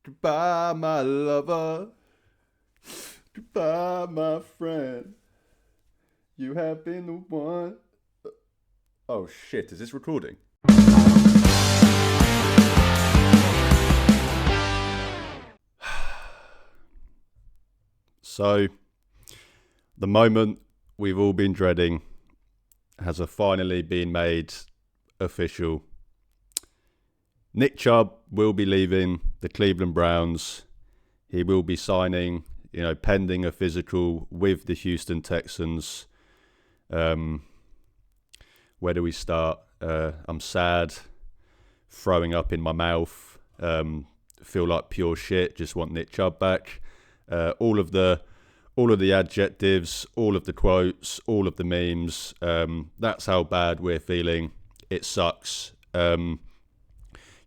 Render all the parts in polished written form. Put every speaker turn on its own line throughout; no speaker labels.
Goodbye, my lover. Goodbye, my friend. You have been the one. Oh shit, is this recording? So, the moment we've all been dreading has finally been made official. Nick Chubb will be leaving the Cleveland Browns. He will be signing, pending a physical with the Houston Texans. Where do we start? I'm sad, throwing up in my mouth, feel like pure shit, just want Nick Chubb back. All of the adjectives, all of the quotes, all of the memes. That's how bad we're feeling. It sucks.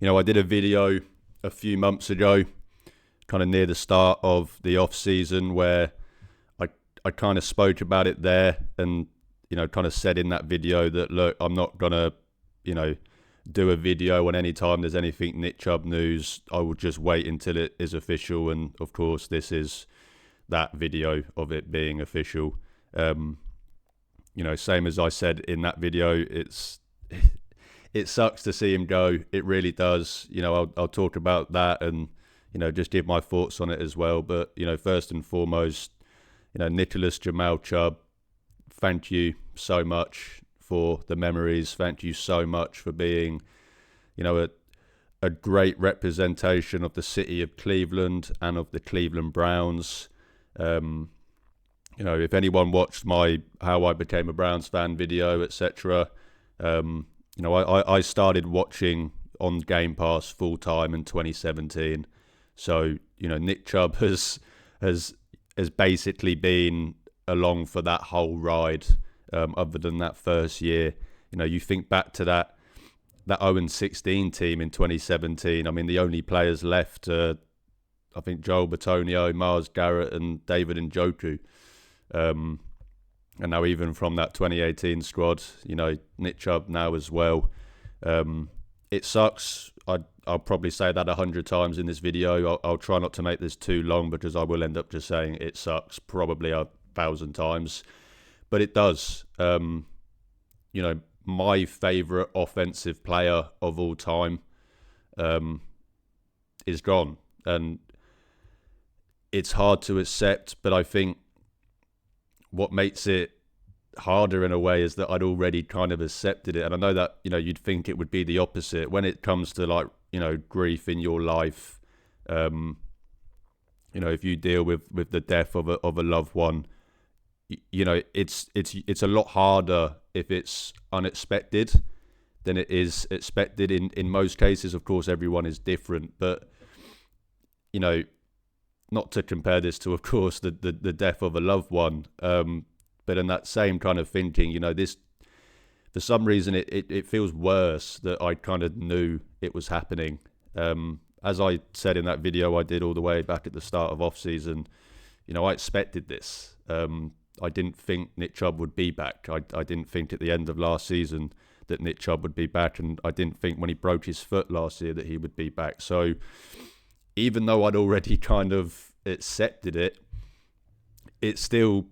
I did a video a few months ago, kind of near the start of the off season, where I kind of spoke about it there, and kind of said in that video that, look, I'm not gonna do a video on any time there's anything Nick Chubb news. I will just wait until it is official, and of course this is that video of it being official. Same as I said in that video, it sucks to see him go. It really does. I'll talk about that and just give my thoughts on it as well. But first and foremost, Nicholas Jamal Chubb, thank you so much for the memories. Thank you so much for being, a great representation of the city of Cleveland and of the Cleveland Browns. If anyone watched my How I Became a Browns Fan video, etc., I started watching on Game Pass full time in 2017. So, Nick Chubb has basically been along for that whole ride, other than that first year. You think back to that 0-16 team in 2017. I mean, the only players left, I think Joel Bitonio, Myles Garrett, and David Njoku. And now even from that 2018 squad, Nick Chubb now as well. It sucks. I'll probably say that 100 times in this video. I'll try not to make this too long, because I will end up just saying it sucks probably 1,000 times. But it does. My favourite offensive player of all time is gone. And it's hard to accept, but I think what makes it harder in a way is that I'd already kind of accepted it. And I know that, you'd think it would be the opposite when it comes to grief in your life. If you deal with the death of a loved one, it's a lot harder if it's unexpected than it is expected. In most cases, of course, everyone is different, but not to compare this to, of course, the death of a loved one, but in that same kind of thinking, this, for some reason, it feels worse that I kind of knew it was happening. As I said in that video I did all the way back at the start of off-season, I expected this. I didn't think Nick Chubb would be back. I didn't think at the end of last season that Nick Chubb would be back, and I didn't think when he broke his foot last year that he would be back. So even though I'd already kind of accepted it, it still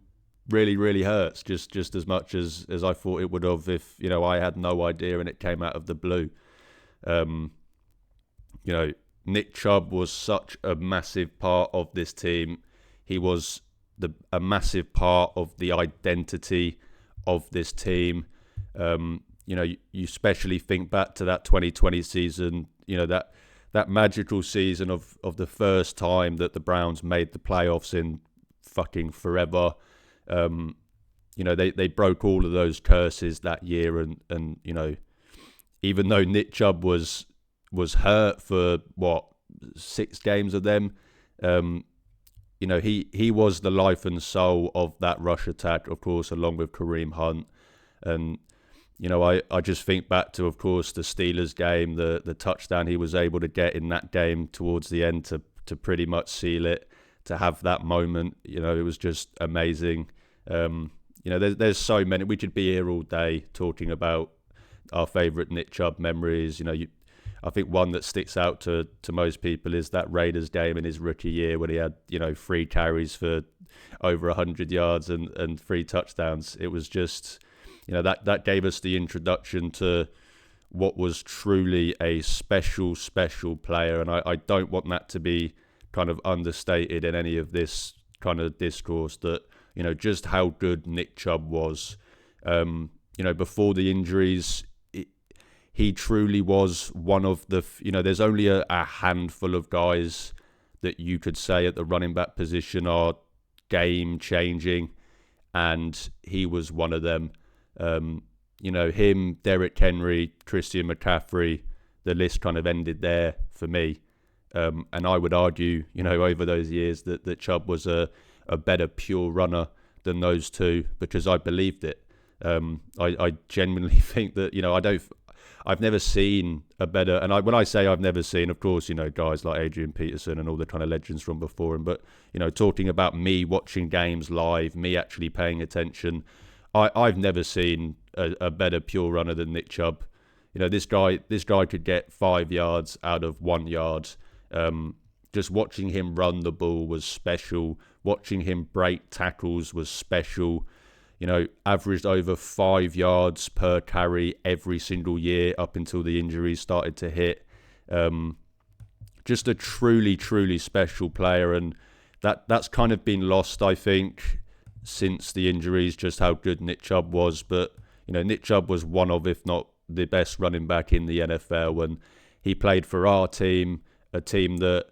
really, really hurts, just as much as I thought it would have if, I had no idea and it came out of the blue. Nick Chubb was such a massive part of this team. He was a massive part of the identity of this team. You especially think back to that 2020 season, that magical season of the first time that the Browns made the playoffs in fucking forever. They broke all of those curses that year, and even though Nick Chubb was hurt for 6 games of them, he was the life and soul of that rush attack, of course, along with Kareem Hunt. And I just think back to, of course, the Steelers game, the touchdown he was able to get in that game towards the end to pretty much seal it, to have that moment. It was just amazing. There's so many. We could be here all day talking about our favourite Nick Chubb memories. I think one that sticks out to most people is that Raiders game in his rookie year when he had, 3 carries for over 100 yards and 3 touchdowns. It was just, that gave us the introduction to what was truly a special player. And I don't want that to be kind of understated in any of this kind of discourse, that, just how good Nick Chubb was. Before the injuries, he truly was one of the, there's only a handful of guys that you could say at the running back position are game changing, and he was one of them. Him, Derrick Henry, Christian McCaffrey, the list kind of ended there for me. And I would argue, over those years that Chubb was a better pure runner than those two, because I believed it. I genuinely think that, I've never seen a better, and when I say I've never seen, of course, guys like Adrian Peterson and all the kind of legends from before him, but, talking about me watching games live, me actually paying attention, I've never seen a better pure runner than Nick Chubb. This guy could get 5 yards out of 1 yard. Just watching him run the ball was special. Watching him break tackles was special. Averaged over 5 yards per carry every single year up until the injuries started to hit. Just a truly special player, and that's kind of been lost, I think, since the injuries, just how good Nick Chubb was. But, Nick Chubb was one of, if not the best running back in the NFL, and he played for our team, a team that,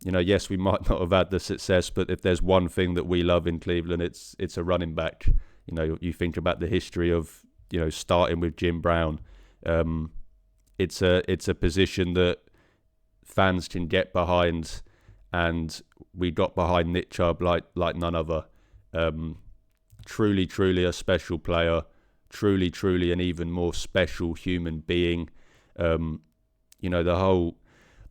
yes, we might not have had the success, but if there's one thing that we love in Cleveland, it's a running back. You think about the history of, starting with Jim Brown. It's a position that fans can get behind, and we got behind Nick Chubb like none other. Truly a special player. Truly an even more special human being. The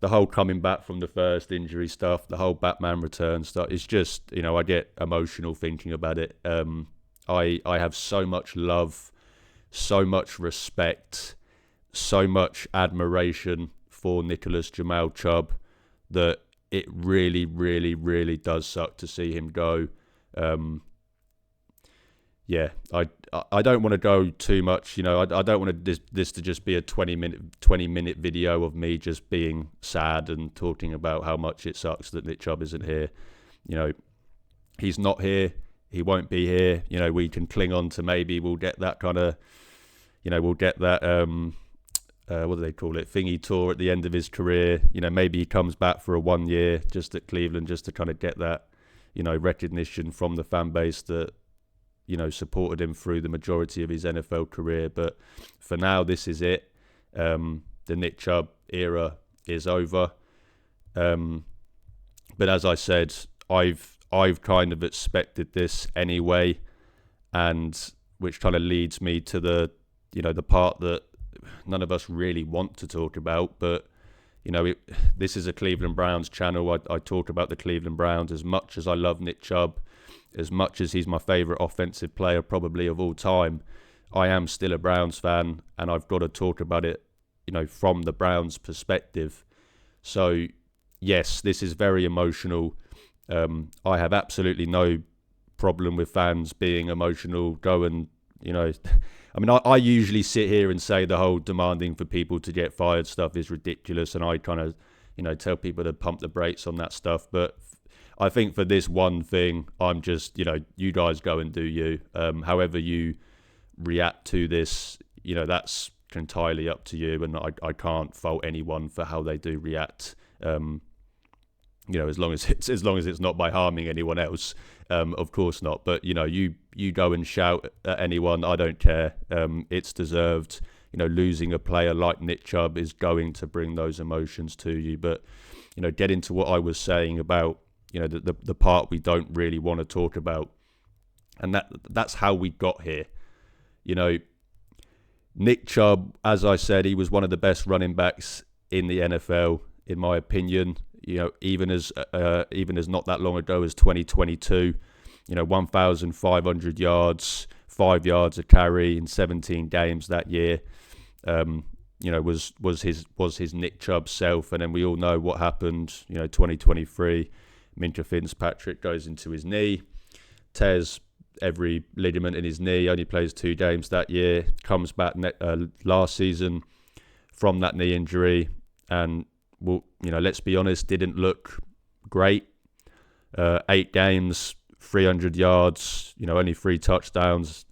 whole coming back from the first injury stuff, the whole Batman Return stuff, it's just, I get emotional thinking about it. I have so much love, so much respect, so much admiration for Nicholas Jamal Chubb that it really does suck to see him go. I don't want to go too much, I don't want this to just be a 20 minute video of me just being sad and talking about how much it sucks that Nick Chubb isn't here. He's not here. He won't be here. We can cling on to maybe we'll get that kind of, we'll get that, what do they call it, thingy tour at the end of his career. Maybe he comes back for a 1 year just at Cleveland just to kind of get that, recognition from the fan base that, supported him through the majority of his NFL career. But for now, this is it. The Nick Chubb era is over. But as I said, I've kind of expected this anyway, and which kind of leads me to the part that none of us really want to talk about. But this is a Cleveland Browns channel. I talk about the Cleveland Browns as much as I love Nick Chubb, as much as he's my favourite offensive player probably of all time. I am still a Browns fan, and I've got to talk about it, from the Browns' perspective. So yes, this is very emotional. I have absolutely no problem with fans being emotional. Go and, I usually sit here and say the whole demanding for people to get fired stuff is ridiculous, and I kind of, tell people to pump the brakes on that stuff. But I think for this one thing, I'm just, you guys go and do you. However you react to this, that's entirely up to you, and I can't fault anyone for how they do react. As long as it's not by harming anyone else, of course not. But you go and shout at anyone, I don't care. It's deserved. Losing a player like Nick Chubb is going to bring those emotions to you. But get into what I was saying about the part we don't really want to talk about, and that's how we got here. Nick Chubb, as I said, he was one of the best running backs in the NFL, in my opinion. Even as not that long ago as 2022, 1,500 yards, 5 yards a carry in 17 games that year. was his Nick Chubb self. And then we all know what happened. 2023, Minka Fitzpatrick goes into his knee, tears every ligament in his knee, only plays 2 games that year, comes back last season from that knee injury, and let's be honest, didn't look great. 8 games, 300 yards, only 3 touchdowns,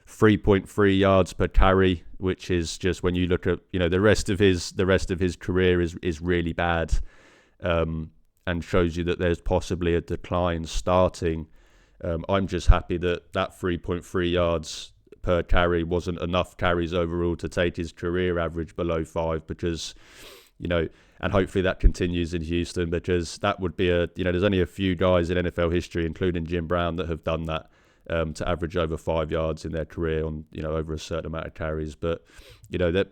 3.3 yards per carry, which is just, when you look at the rest of his career is really bad, and shows you that there's possibly a decline starting. I'm just happy that 3.3 yards per carry wasn't enough carries overall to take his career average below 5, because, and hopefully that continues in Houston, because that would be there's only a few guys in NFL history, including Jim Brown, that have done that, to average over 5 yards in their career on, over a certain amount of carries. But, that,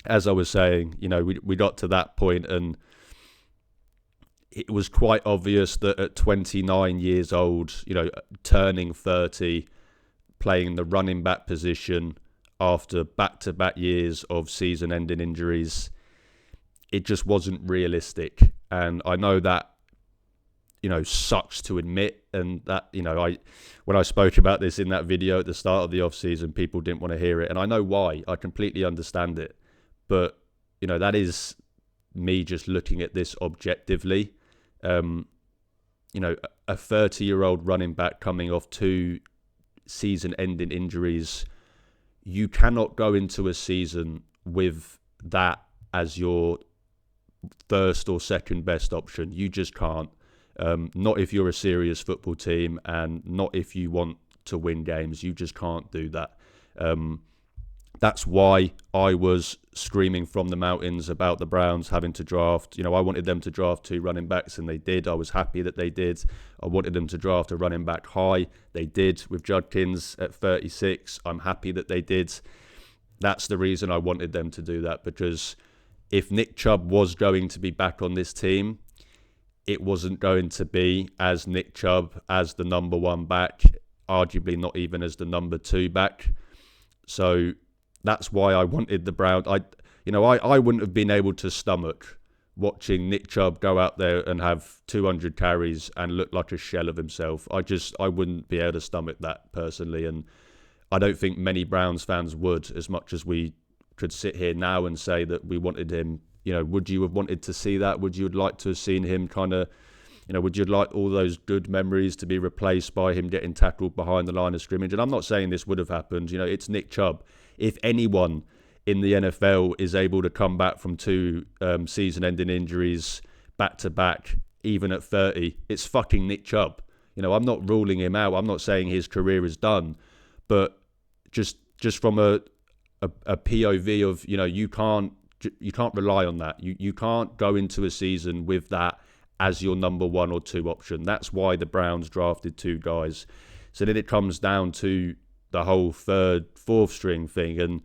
as I was saying, we got to that point, and it was quite obvious that at 29 years old, turning 30, playing the running back position after back-to-back years of season-ending injuries, it just wasn't realistic. And I know that, sucks to admit, and that, when I spoke about this in that video at the start of the off-season, people didn't want to hear it. And I know why. I completely understand it. But, that is me just looking at this objectively. A 30-year-old running back coming off 2 season-ending injuries, you cannot go into a season with that as your first or second best option. You just can't. Not if you're a serious football team, and not if you want to win games. You just can't do that. That's why I was screaming from the mountains about the Browns having to draft. I wanted them to draft 2 running backs, and they did. I was happy that they did. I wanted them to draft a running back high. They did with Judkins at 36. I'm happy that they did. That's the reason I wanted them to do that, because if Nick Chubb was going to be back on this team, it wasn't going to be as Nick Chubb, as the number 1 back, arguably not even as the number 2 back. So that's why I wanted the Browns. I wouldn't have been able to stomach watching Nick Chubb go out there and have 200 carries and look like a shell of himself. I wouldn't be able to stomach that personally, and I don't think many Browns fans would, as much as we could sit here now and say that we wanted him. Would you have wanted to see that? Would you have liked to have seen him would you like all those good memories to be replaced by him getting tackled behind the line of scrimmage? And I'm not saying this would have happened. It's Nick Chubb. If anyone in the NFL is able to come back from 2 season-ending injuries back-to-back, even at 30, it's fucking Nick Chubb. I'm not ruling him out. I'm not saying his career is done. But just from a POV of, you can't rely on that. You can't go into a season with that as your number 1 or 2 option. That's why the Browns drafted 2 guys. So then it comes down to the whole 3rd, 4th string thing. And,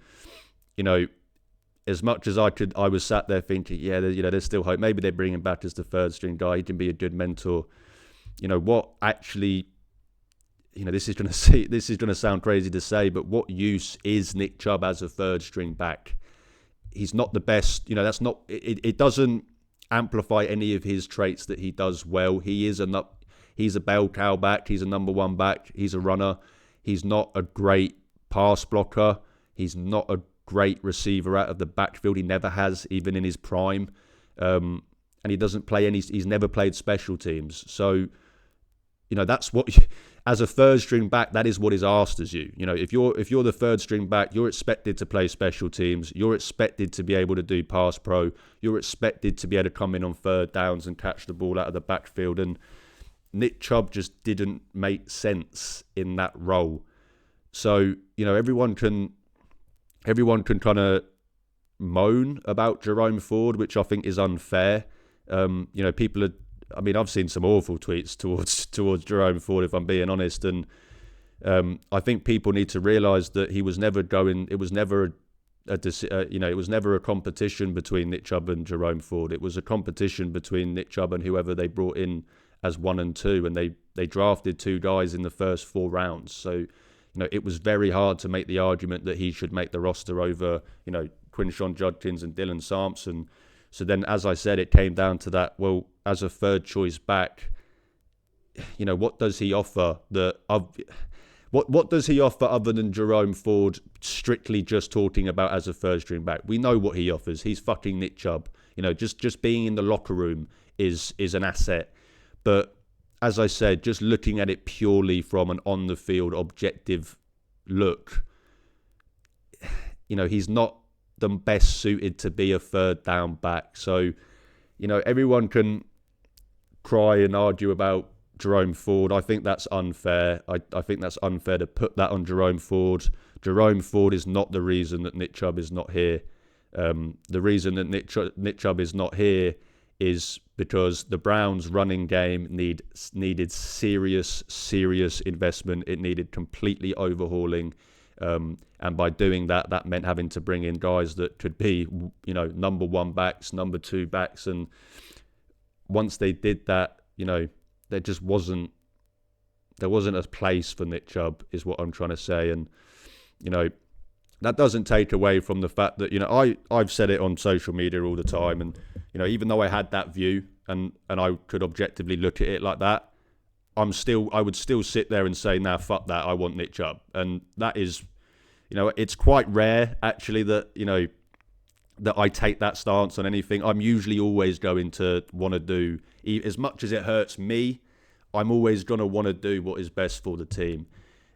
as much as I was sat there thinking, there's still hope. Maybe they bring him back as the 3rd string guy. He can be a good mentor. What actually, this is going to sound crazy to say, but what use is Nick Chubb as a 3rd string back? He's not the best. That's not. It doesn't amplify any of his traits that he does well. He's a bell cow back. He's a number 1 back. He's a runner. He's not a great pass blocker. He's not a great receiver out of the backfield. He never has, even in his prime. And he doesn't play he's never played special teams. So, that's what, as a 3rd string back, that is what is asked as you. If you're the 3rd string back, you're expected to play special teams. You're expected to be able to do pass pro. You're expected to be able to come in on 3rd downs and catch the ball out of the backfield. And Nick Chubb just didn't make sense in that role. So, everyone can kind of moan about Jerome Ford, which I think is unfair. People are, I've seen some awful tweets towards Jerome Ford, if I'm being honest, and I think people need to realise that he was never going. It was never it was never a competition between Nick Chubb and Jerome Ford. It was a competition between Nick Chubb and whoever they brought in as 1 and 2, and they drafted 2 guys in the first 4 rounds. So, it was very hard to make the argument that he should make the roster over, Quinshon Judkins and Dylan Sampson. So then, as I said, it came down to that. Well, as a third choice back, what does he offer? What does he offer other than Jerome Ford strictly just talking about as a third string back? We know what he offers. He's fucking Nick Chubb. Just being in the locker room is an asset. But as I said, just looking at it purely from an on the field objective look, he's not the best suited to be a third down back. So, everyone can cry and argue about Jerome Ford. I think that's unfair. I think that's unfair to put that on Jerome Ford. Jerome Ford is not the reason that Nick Chubb is not here. The reason that Nick Chubb is not here is because the Browns' running game needed serious investment. It needed completely overhauling. And by doing that, that meant having to bring in guys that could be, number one backs, number two backs. And once they did that, there just wasn't a place for Nick Chubb, is what I'm trying to say. And, that doesn't take away from the fact that, I've said it on social media all the time. And, even though I had that view and I could objectively look at it like that, I would still sit there and say, nah, fuck that. I want Nick Chubb. And that is, it's quite rare actually that, that I take that stance on anything. I'm usually always going to want to do, as much as it hurts me, I'm always going to want to do what is best for the team.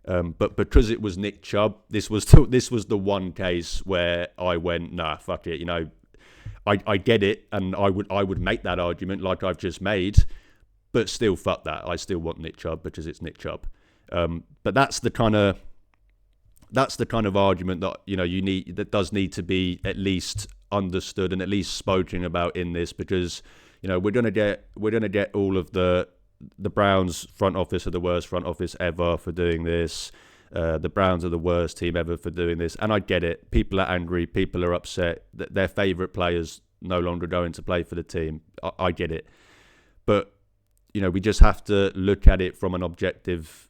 But because it was Nick Chubb, this was the one case where I went, nah, fuck it. I get it, and I would make that argument like I've just made, but still, fuck that. I still want Nick Chubb because it's Nick Chubb. But that's the kind of argument that you need, that does need to be at least understood and at least spoken about in this, because we're gonna get all of the Browns front office are the worst front office ever for doing this. The Browns are the worst team ever for doing this, and I get it. People are angry. People are upset that their favourite players no longer going to play for the team. I get it, but we just have to look at it from an objective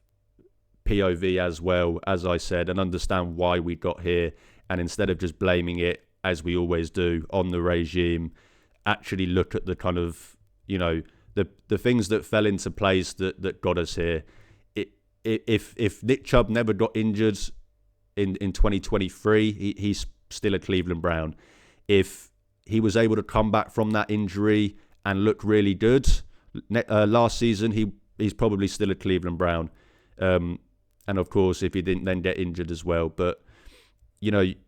POV as well, as I said, and understand why we got here. And instead of just blaming it, as we always do, on the regime, actually look at the kind of, the things that fell into place that got us here. If Nick Chubb never got injured in 2023, he's still a Cleveland Brown. If he was able to come back from that injury and look really good last season, he's probably still a Cleveland Brown. And of course, if he didn't then get injured as well. But, it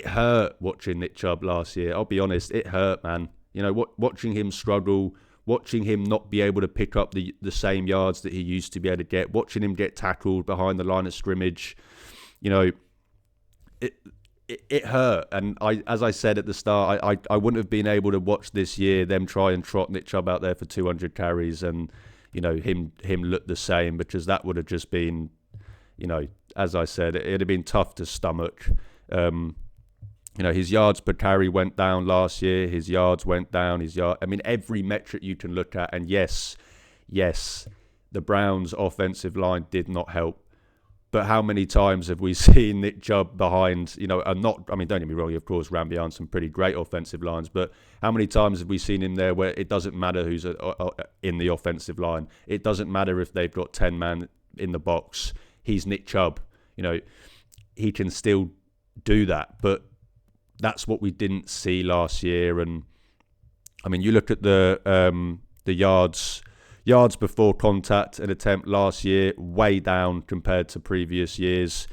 hurt watching Nick Chubb last year. I'll be honest, it hurt, man. Watching him struggle, watching him not be able to pick up the same yards that he used to be able to get, watching him get tackled behind the line of scrimmage, it hurt. And as I said at the start, I wouldn't have been able to watch this year them try and trot Nick Chubb out there for 200 carries and him look the same, because that would have just been, as I said, it'd have been tough to stomach. His yards per carry went down last year. His yards went down. Every metric you can look at. And yes, the Browns' offensive line did not help. But how many times have we seen Nick Chubb behind, don't get me wrong, of course, ran behind some pretty great offensive lines, but how many times have we seen him there where it doesn't matter who's in the offensive line? It doesn't matter if they've got 10 man in the box. He's Nick Chubb. He can still do that, but that's what we didn't see last year. And you look at the yards before contact and attempt last year, way down compared to previous years.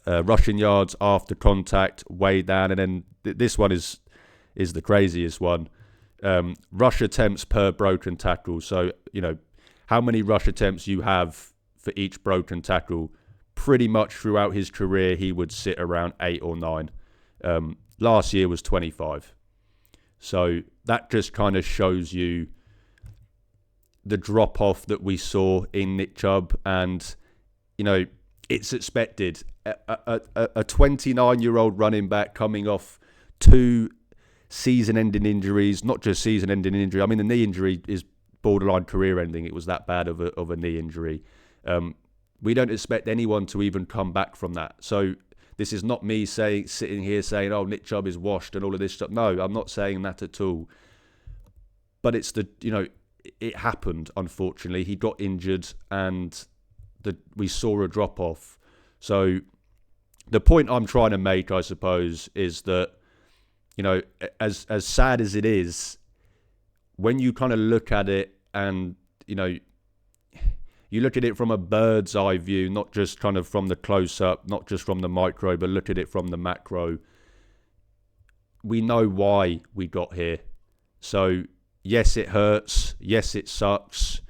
Rushing yards after contact, way down. And then this one is the craziest one. Rush attempts per broken tackle. So, how many rush attempts you have for each broken tackle. Pretty much throughout his career, he would sit around 8 or 9. Last year was 25. So that just kind of shows you the drop-off that we saw in Nick Chubb. And, it's expected. A 29-year-old running back coming off 2 season-ending injuries, not just season-ending injury. The knee injury is borderline career-ending. It was that bad of a knee injury. We don't expect anyone to even come back from that. So This is not me sitting here saying, oh, Nick Chubb is washed and all of this stuff. No, I'm not saying that at all. But it's it happened, unfortunately. He got injured and we saw a drop-off. So the point I'm trying to make, I suppose, is that, as sad as it is, when you kind of look at it and, you look at it from a bird's eye view, not just kind of from the close-up, not just from the micro, but look at it from the macro. We know why we got here. So, yes, it hurts. Yes, it sucks.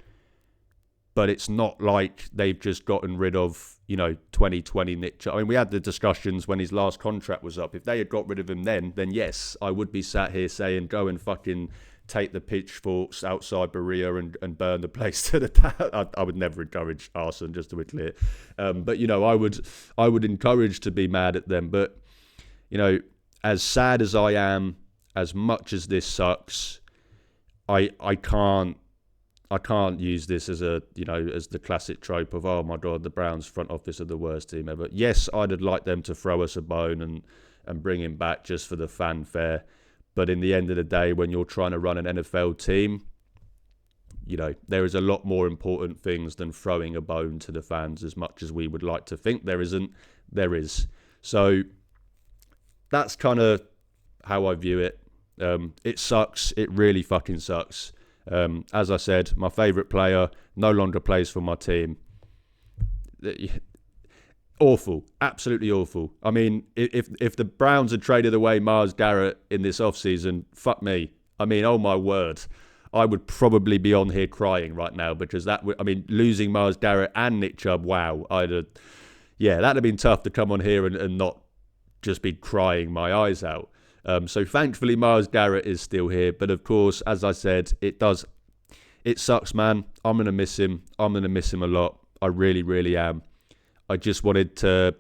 But it's not like they've just gotten rid of, 2020 Nick Chubb. I mean, we had the discussions when his last contract was up. If they had got rid of him then yes, I would be sat here saying, go and fucking take the pitchforks outside Berea and burn the place to the... I would never encourage arson, just to be clear. But, I would encourage to be mad at them. But, as sad as I am, as much as this sucks, I can't use this as as the classic trope of, oh my God, the Browns front office are the worst team ever. Yes, I'd like them to throw us a bone and bring him back just for the fanfare. But in the end of the day, when you're trying to run an NFL team, there is a lot more important things than throwing a bone to the fans, as much as we would like to think there isn't. There is. So that's kind of how I view it. It sucks. It really fucking sucks. As I said, my favourite player no longer plays for my team. Awful, absolutely awful. I mean, if the Browns had traded away Myles Garrett in this offseason, fuck me. I mean, oh my word, I would probably be on here crying right now, because losing Myles Garrett and Nick Chubb, wow, that'd have been tough to come on here and not just be crying my eyes out. So thankfully Myles Garrett is still here, but of course, as I said, it sucks, man. I'm gonna miss him. I'm gonna miss him a lot. I really, really am. I just wanted to,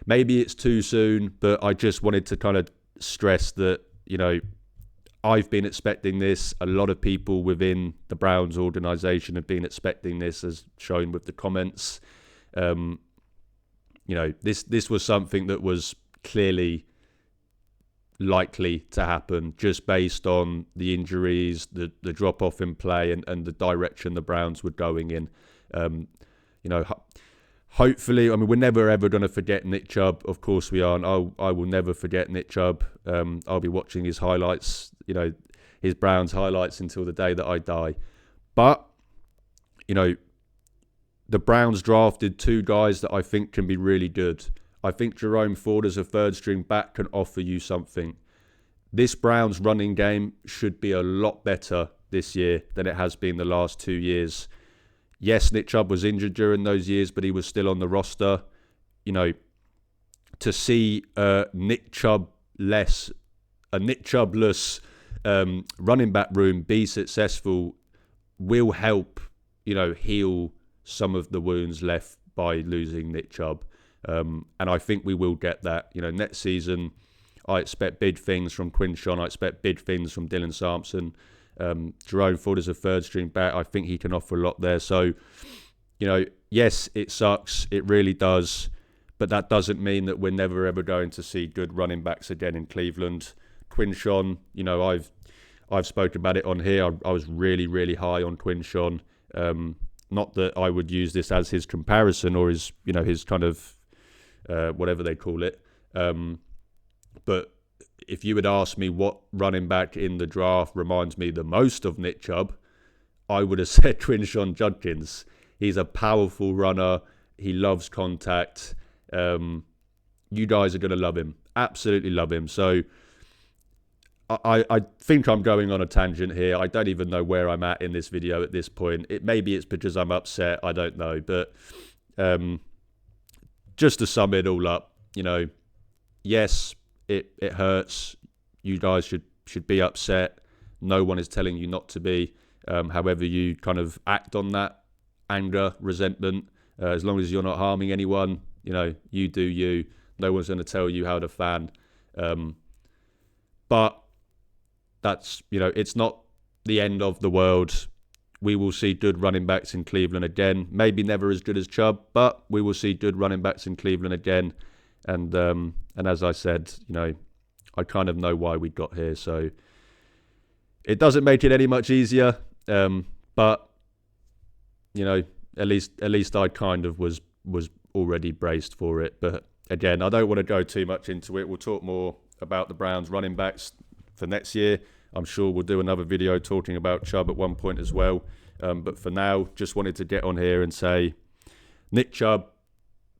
maybe it's too soon, but I just wanted to kind of stress that, I've been expecting this. A lot of people within the Browns organisation have been expecting this, as shown with the comments. This was something that was clearly likely to happen, just based on the injuries, the drop-off in play and the direction the Browns were going in. Hopefully, we're never ever going to forget Nick Chubb. Of course we aren't. I will never forget Nick Chubb. I'll be watching his highlights, his Browns highlights until the day that I die. But, the Browns drafted two guys that I think can be really good. I think Jerome Ford as a third string back can offer you something. This Browns running game should be a lot better this year than it has been the last 2 years. Yes, Nick Chubb was injured during those years, but he was still on the roster. To see a Nick Chubb-less running back room be successful will help, heal some of the wounds left by losing Nick Chubb. And I think we will get that. Next season, I expect big things from Quinshon. I expect big things from Dylan Sampson. Jerome Ford is a third string back. I think he can offer a lot there. So, yes, it sucks. It really does. But that doesn't mean that we're never ever going to see good running backs again in Cleveland. Quinshon, I've spoken about it on here. I was really, really high on Quinshon. Not that I would use this as his comparison or his kind of whatever they call it. But if you would ask me what running back in the draft reminds me the most of Nick Chubb, I would have said Quinshon Judkins. He's a powerful runner. He loves contact. You guys are going to love him. Absolutely love him. So I think I'm going on a tangent here. I don't even know where I'm at in this video at this point. Maybe it's because I'm upset. I don't know. But just to sum it all up, yes, it hurts. You guys should be upset. No one is telling you not to be. However, you kind of act on that anger, resentment. As long as you're not harming anyone, you do you. No one's going to tell you how to fan. But that's, it's not the end of the world. we will see good running backs in Cleveland again. Maybe never as good as Chubb, but we will see good running backs in Cleveland again. And as I said, I kind of know why we got here. So it doesn't make it any much easier. But at least I kind of was already braced for it. But again, I don't want to go too much into it. We'll talk more about the Browns running backs for next year. I'm sure we'll do another video talking about Chubb at one point as well. But for now, just wanted to get on here and say, Nick Chubb,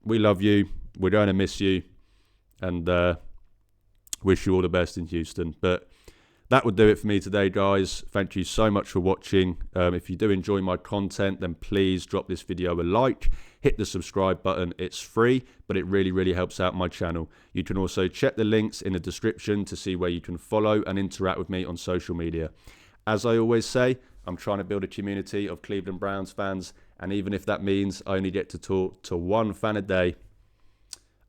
we love you. We're going to miss you. And wish you all the best in Houston. But that would do it for me today, guys. Thank you so much for watching. If you do enjoy my content, then please drop this video a like. Hit the subscribe button. It's free, but it really, really helps out my channel. You can also check the links in the description to see where you can follow and interact with me on social media. As I always say, I'm trying to build a community of Cleveland Browns fans, and even if that means I only get to talk to one fan a day,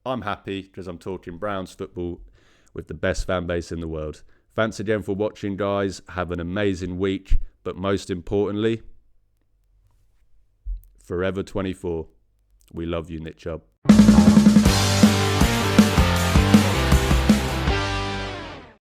I'm happy because I'm talking Browns football with the best fan base in the world. Thanks again for watching, guys. Have an amazing week. But most importantly, forever 24. We love you, Nick Chubb.